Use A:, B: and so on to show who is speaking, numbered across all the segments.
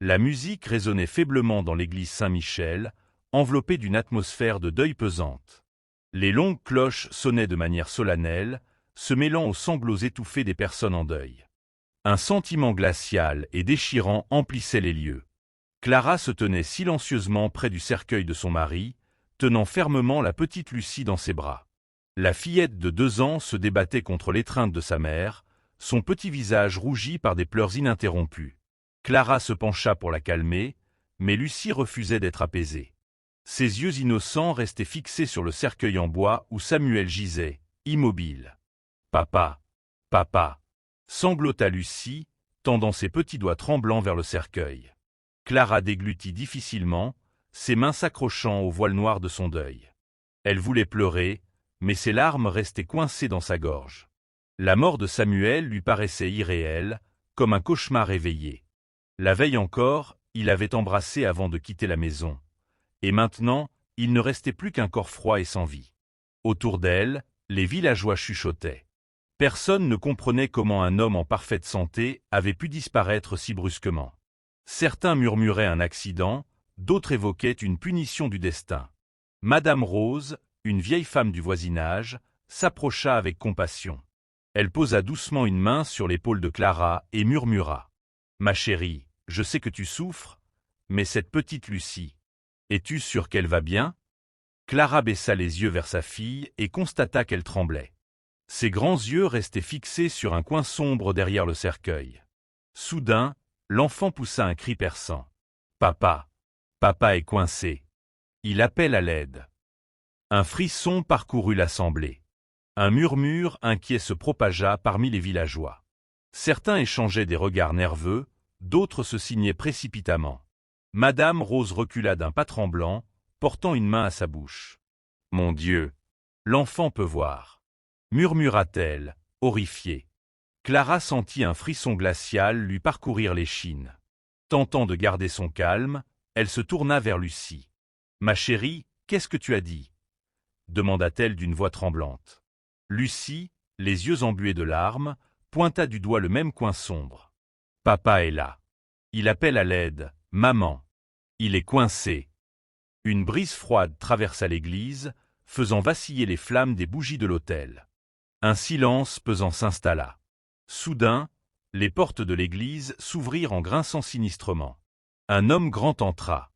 A: La musique résonnait faiblement dans l'église Saint-Michel, enveloppée d'une atmosphère de deuil pesante. Les longues cloches sonnaient de manière solennelle, se mêlant aux sanglots étouffés des personnes en deuil. Un sentiment glacial et déchirant emplissait les lieux. Clara se tenait silencieusement près du cercueil de son mari, tenant fermement la petite Lucie dans ses bras. La fillette de 2 ans se débattait contre l'étreinte de sa mère, son petit visage rougi par des pleurs ininterrompus. Clara se pencha pour la calmer, mais Lucie refusait d'être apaisée. Ses yeux innocents restaient fixés sur le cercueil en bois où Samuel gisait, immobile. « Papa, papa !» sanglota Lucie, tendant ses petits doigts tremblants vers le cercueil. Clara déglutit difficilement, ses mains s'accrochant au voile noir de son deuil. Elle voulait pleurer, mais ses larmes restaient coincées dans sa gorge. La mort de Samuel lui paraissait irréelle, comme un cauchemar éveillé. La veille encore, il avait embrassé avant de quitter la maison. Et maintenant, il ne restait plus qu'un corps froid et sans vie. Autour d'elle, les villageois chuchotaient. Personne ne comprenait comment un homme en parfaite santé avait pu disparaître si brusquement. Certains murmuraient un accident, d'autres évoquaient une punition du destin. Madame Rose, une vieille femme du voisinage, s'approcha avec compassion. Elle posa doucement une main sur l'épaule de Clara et murmura. « Ma chérie, je sais que tu souffres, mais cette petite Lucie, es-tu sûre qu'elle va bien ?» Clara baissa les yeux vers sa fille et constata qu'elle tremblait. Ses grands yeux restaient fixés sur un coin sombre derrière le cercueil. Soudain, l'enfant poussa un cri perçant. « Papa, papa est coincé. Il appelle à l'aide. » Un frisson parcourut l'assemblée. Un murmure inquiet se propagea parmi les villageois. Certains échangeaient des regards nerveux, d'autres se signaient précipitamment. Madame Rose recula d'un pas tremblant, portant une main à sa bouche. « Mon Dieu, l'enfant peut voir !» murmura-t-elle, horrifiée. Clara sentit un frisson glacial lui parcourir l'échine. Tentant de garder son calme, elle se tourna vers Lucie. « Ma chérie, qu'est-ce que tu as dit ?» demanda-t-elle d'une voix tremblante. Lucie, les yeux embués de larmes, pointa du doigt le même coin sombre. « Papa est là. Il appelle à l'aide. Maman. Il est coincé. » Une brise froide traversa l'église, faisant vaciller les flammes des bougies de l'autel. Un silence pesant s'installa. Soudain, les portes de l'église s'ouvrirent en grinçant sinistrement. Un homme grand entra.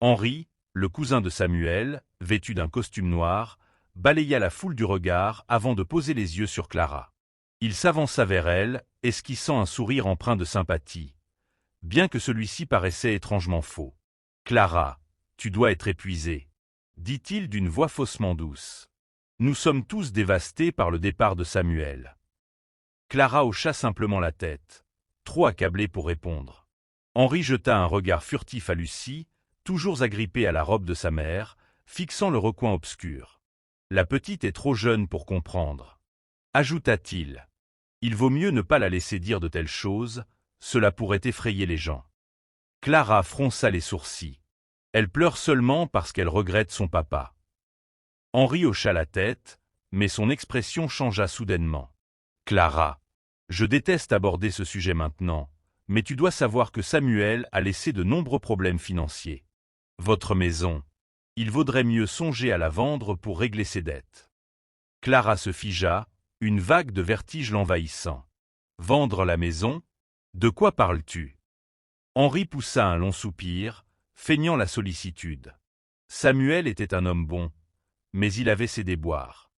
A: Henri, le cousin de Samuel, vêtu d'un costume noir, balaya la foule du regard avant de poser les yeux sur Clara. Il s'avança vers elle, esquissant un sourire empreint de sympathie, bien que celui-ci paraissait étrangement faux. « Clara, tu dois être épuisée, » dit-il d'une voix faussement douce. « Nous sommes tous dévastés par le départ de Samuel. » Clara hocha simplement la tête, trop accablée pour répondre. Henri jeta un regard furtif à Lucie, toujours agrippée à la robe de sa mère, fixant le recoin obscur. « La petite est trop jeune pour comprendre. » Ajouta-t-il. « Il vaut mieux ne pas la laisser dire de telles choses, cela pourrait effrayer les gens. » Clara fronça les sourcils. Elle pleure seulement parce qu'elle regrette son papa. Henri hocha la tête, mais son expression changea soudainement. « Clara, je déteste aborder ce sujet maintenant, mais tu dois savoir que Samuel a laissé de nombreux problèmes financiers. Votre maison, il vaudrait mieux songer à la vendre pour régler ses dettes. » Clara se figea, une vague de vertige l'envahissant. « Vendre la maison? De quoi parles-tu » Henri poussa un long soupir, feignant la sollicitude. Samuel était un homme bon, mais il avait ses déboires.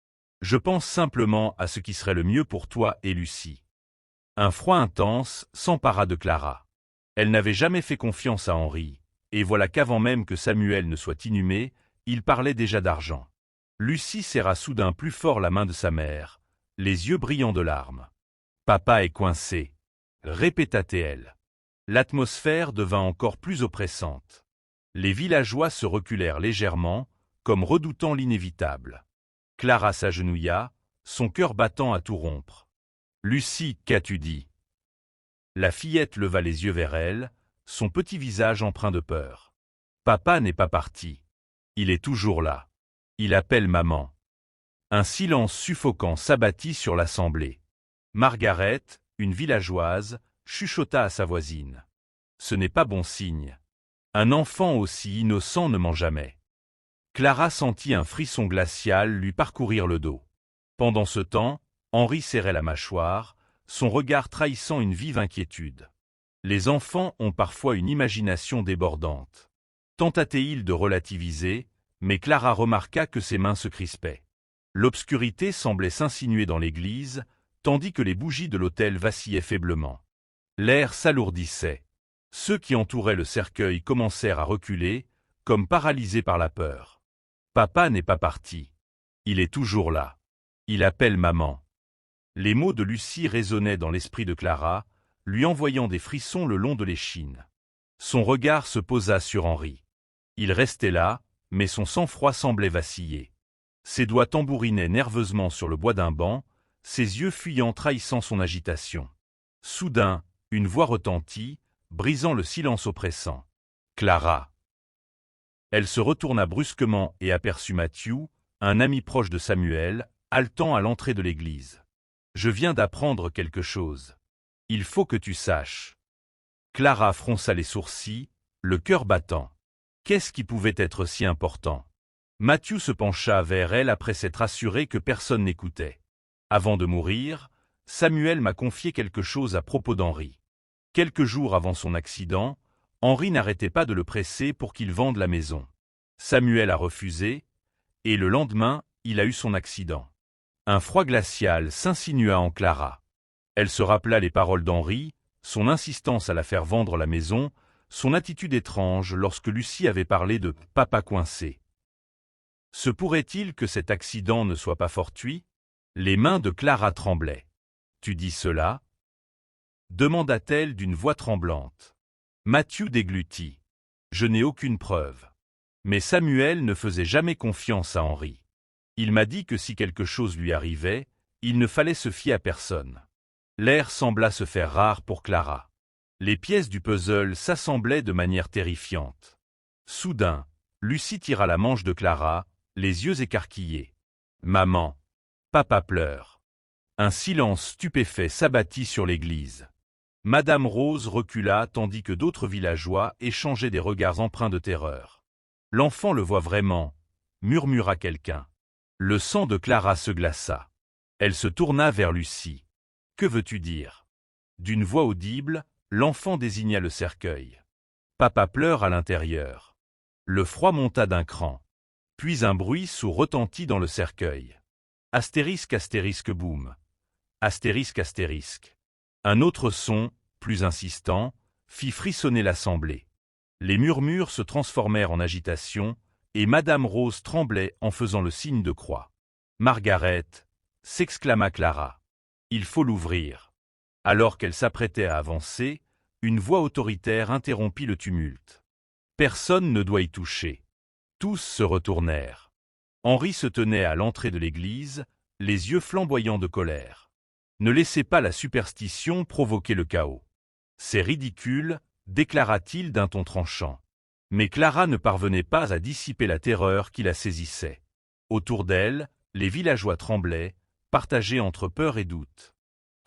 A: Je pense simplement à ce qui serait le mieux pour toi et Lucie. Un froid intense s'empara de Clara. Elle n'avait jamais fait confiance à Henri, et voilà qu'avant même que Samuel ne soit inhumé, il parlait déjà d'argent. Lucie serra soudain plus fort la main de sa mère, les yeux brillants de larmes. « Papa est coincé », répéta-t-elle. L'atmosphère devint encore plus oppressante. Les villageois se reculèrent légèrement, comme redoutant l'inévitable. Clara s'agenouilla, son cœur battant à tout rompre. « Lucie, qu'as-tu dit » La fillette leva les yeux vers elle, son petit visage empreint de peur. « Papa n'est pas parti. Il est toujours là. Il appelle maman. » Un silence suffocant s'abattit sur l'assemblée. Margaret, une villageoise, chuchota à sa voisine. Ce n'est pas bon signe. Un enfant aussi innocent ne ment jamais. Clara sentit un frisson glacial lui parcourir le dos. Pendant ce temps, Henri serrait la mâchoire, son regard trahissant une vive inquiétude. Les enfants ont parfois une imagination débordante. Tenta-t-il de relativiser, mais Clara remarqua que ses mains se crispaient. L'obscurité semblait s'insinuer dans l'église, tandis que les bougies de l'autel vacillaient faiblement. L'air s'alourdissait. Ceux qui entouraient le cercueil commencèrent à reculer, comme paralysés par la peur. Papa n'est pas parti. Il est toujours là. Il appelle maman. Les mots de Lucie résonnaient dans l'esprit de Clara, lui envoyant des frissons le long de l'échine. Son regard se posa sur Henri. Il restait là, mais son sang-froid semblait vaciller. Ses doigts tambourinaient nerveusement sur le bois d'un banc, ses yeux fuyants trahissant son agitation. Soudain, une voix retentit, brisant le silence oppressant. « Clara !» Elle se retourna brusquement et aperçut Matthew, un ami proche de Samuel, haletant à l'entrée de l'église. « Je viens d'apprendre quelque chose. Il faut que tu saches. » Clara fronça les sourcils, le cœur battant. Qu'est-ce qui pouvait être si important? Matthew se pencha vers elle après s'être assuré que personne n'écoutait. Avant de mourir, Samuel m'a confié quelque chose à propos d'Henri. Quelques jours avant son accident, Henri n'arrêtait pas de le presser pour qu'il vende la maison. Samuel a refusé, et le lendemain, il a eu son accident. Un froid glacial s'insinua en Clara. Elle se rappela les paroles d'Henri, son insistance à la faire vendre la maison, son attitude étrange lorsque Lucie avait parlé de « papa coincé ». Se pourrait-il que cet accident ne soit pas fortuit? Les mains de Clara tremblaient. « Tu dis cela ?» demanda-t-elle d'une voix tremblante. Matthew déglutit. « Je n'ai aucune preuve. » Mais Samuel ne faisait jamais confiance à Henri. Il m'a dit que si quelque chose lui arrivait, il ne fallait se fier à personne. L'air sembla se faire rare pour Clara. Les pièces du puzzle s'assemblaient de manière terrifiante. Soudain, Lucie tira la manche de Clara, les yeux écarquillés. « Maman, papa pleure. » Un silence stupéfait s'abattit sur l'église. Madame Rose recula tandis que d'autres villageois échangeaient des regards empreints de terreur. « L'enfant le voit vraiment, » murmura quelqu'un. Le sang de Clara se glaça. Elle se tourna vers Lucie. « Que veux-tu dire ?» D'une voix audible, l'enfant désigna le cercueil. Papa pleure à l'intérieur. Le froid monta d'un cran. Puis un bruit sourd retentit dans le cercueil. Astérisque astérisque boum. Astérisque astérisque. Un autre son, plus insistant, fit frissonner l'assemblée. Les murmures se transformèrent en agitation, et Madame Rose tremblait en faisant le signe de croix. « Margaret !» s'exclama Clara. « Il faut l'ouvrir. » Alors qu'elle s'apprêtait à avancer, une voix autoritaire interrompit le tumulte. « Personne ne doit y toucher. » Tous se retournèrent. Henri se tenait à l'entrée de l'église, les yeux flamboyants de colère. « Ne laissez pas la superstition provoquer le chaos. »« C'est ridicule, » déclara-t-il d'un ton tranchant. Mais Clara ne parvenait pas à dissiper la terreur qui la saisissait. Autour d'elle, les villageois tremblaient, partagés entre peur et doute.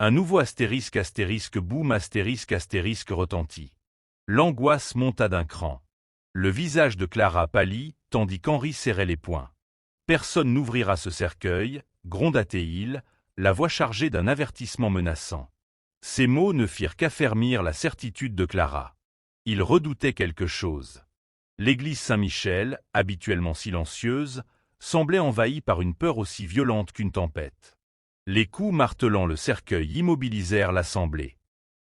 A: Un nouveau astérisque astérisque boum astérisque astérisque retentit. L'angoisse monta d'un cran. Le visage de Clara pâlit, tandis qu'Henri serrait les poings. « Personne n'ouvrira ce cercueil », gronda-t-il, la voix chargée d'un avertissement menaçant. Ces mots ne firent qu'affermir la certitude de Clara. Il redoutait quelque chose. L'église Saint-Michel, habituellement silencieuse, semblait envahie par une peur aussi violente qu'une tempête. Les coups martelant le cercueil immobilisèrent l'assemblée.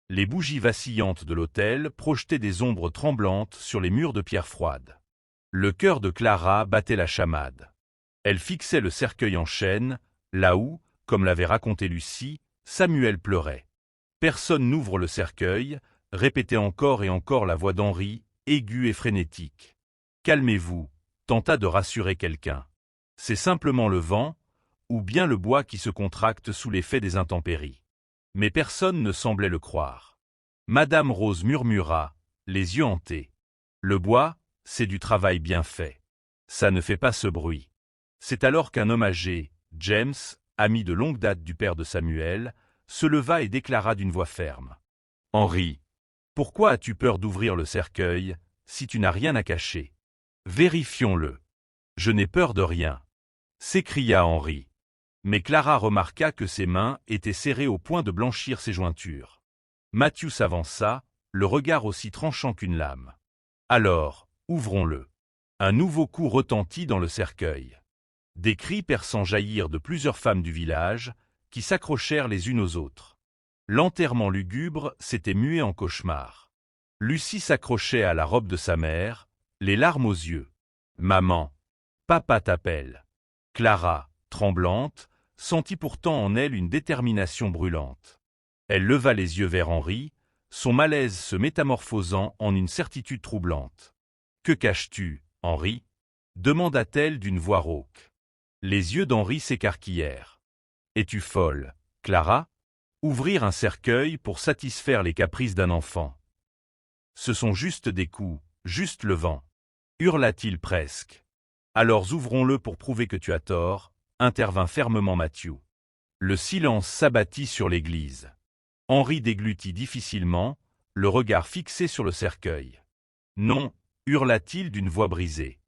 A: Les bougies vacillantes de l'autel projetaient des ombres tremblantes sur les murs de pierre froide. Le cœur de Clara battait la chamade. Elle fixait le cercueil en chêne, là où, comme l'avait raconté Lucie, Samuel pleurait. « Personne n'ouvre le cercueil », répétait encore et encore la voix d'Henri, aiguë et frénétique. « Calmez-vous », tenta de rassurer quelqu'un. « C'est simplement le vent, ou bien le bois qui se contracte sous l'effet des intempéries. » Mais personne ne semblait le croire. Madame Rose murmura, les yeux hantés. « Le bois, c'est du travail bien fait. Ça ne fait pas ce bruit. » C'est alors qu'un homme âgé, James, ami de longue date du père de Samuel, se leva et déclara d'une voix ferme. « Henri, Pourquoi as-tu peur d'ouvrir le cercueil, si tu n'as rien à cacher? Vérifions-le. Je n'ai peur de rien, s'écria Henri. Mais Clara remarqua que ses mains étaient serrées au point de blanchir ses jointures. Matthew s'avança, le regard aussi tranchant qu'une lame. Alors, ouvrons-le. Un nouveau coup retentit dans le cercueil. Des cris perçants jaillirent de plusieurs femmes du village, qui s'accrochèrent les unes aux autres. L'enterrement lugubre s'était mué en cauchemar. Lucie s'accrochait à la robe de sa mère, les larmes aux yeux. « Maman, papa t'appelle. » Clara, tremblante, sentit pourtant en elle une détermination brûlante. Elle leva les yeux vers Henri, son malaise se métamorphosant en une certitude troublante. « Que caches-tu, Henri » demanda-t-elle d'une voix rauque. Les yeux d'Henri s'écarquillèrent. « Es-tu folle, Clara ? Ouvrir un cercueil pour satisfaire les caprices d'un enfant. Ce sont juste des coups, juste le vent, hurla-t-il presque. Alors ouvrons-le pour prouver que tu as tort, intervint fermement Matthew. Le silence s'abattit sur l'église. Henri déglutit difficilement, le regard fixé sur le cercueil. Non, hurla-t-il d'une voix brisée.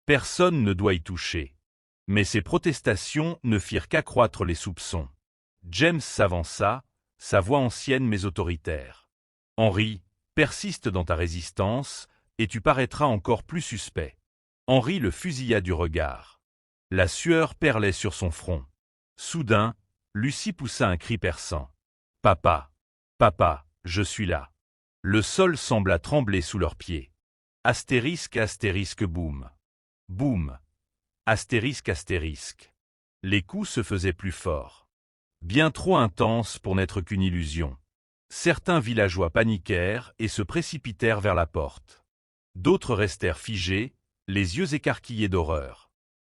A: Personne ne doit y toucher. Mais ces protestations ne firent qu'accroître les soupçons. James s'avança, sa voix ancienne mais autoritaire. Henri, persiste dans ta résistance, et tu paraîtras encore plus suspect. Henri le fusilla du regard. La sueur perlait sur son front. Soudain, Lucie poussa un cri perçant. « Papa, papa, je suis là. » Le sol sembla trembler sous leurs pieds. Astérisque, astérisque, boum. Boum. Astérisque, astérisque. Les coups se faisaient plus forts. Bien trop intenses pour n'être qu'une illusion. Certains villageois paniquèrent et se précipitèrent vers la porte. D'autres restèrent figés, les yeux écarquillés d'horreur.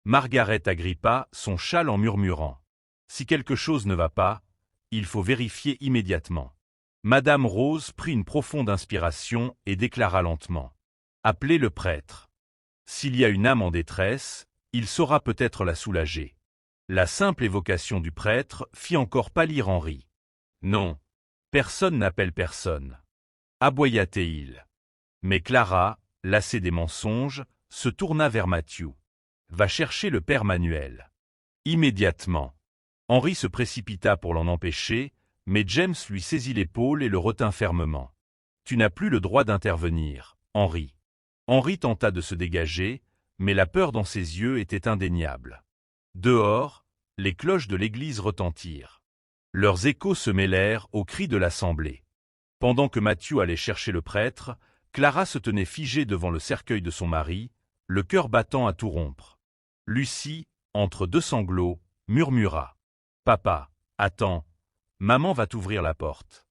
A: Margaret agrippa son châle en murmurant. « Si quelque chose ne va pas, il faut vérifier immédiatement. » Madame Rose prit une profonde inspiration et déclara lentement. « Appelez le prêtre. S'il y a une âme en détresse, il saura peut-être la soulager. » La simple évocation du prêtre fit encore pâlir Henri. « Non, personne n'appelle personne. » aboya-t-il. Mais Clara, lassée des mensonges, se tourna vers Matthew. « Va chercher le père Manuel. » Immédiatement. Henri se précipita pour l'en empêcher, mais James lui saisit l'épaule et le retint fermement. « Tu n'as plus le droit d'intervenir, Henri. » Henri tenta de se dégager, mais la peur dans ses yeux était indéniable. Dehors, les cloches de l'église retentirent. Leurs échos se mêlèrent aux cris de l'assemblée. Pendant que Matthew allait chercher le prêtre, Clara se tenait figée devant le cercueil de son mari, le cœur battant à tout rompre. Lucie, entre deux sanglots, murmura. « Papa, attends, maman va t'ouvrir la porte. »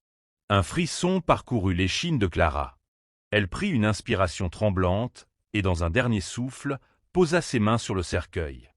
A: Un frisson parcourut l'échine de Clara. Elle prit une inspiration tremblante et, dans un dernier souffle, posa ses mains sur le cercueil.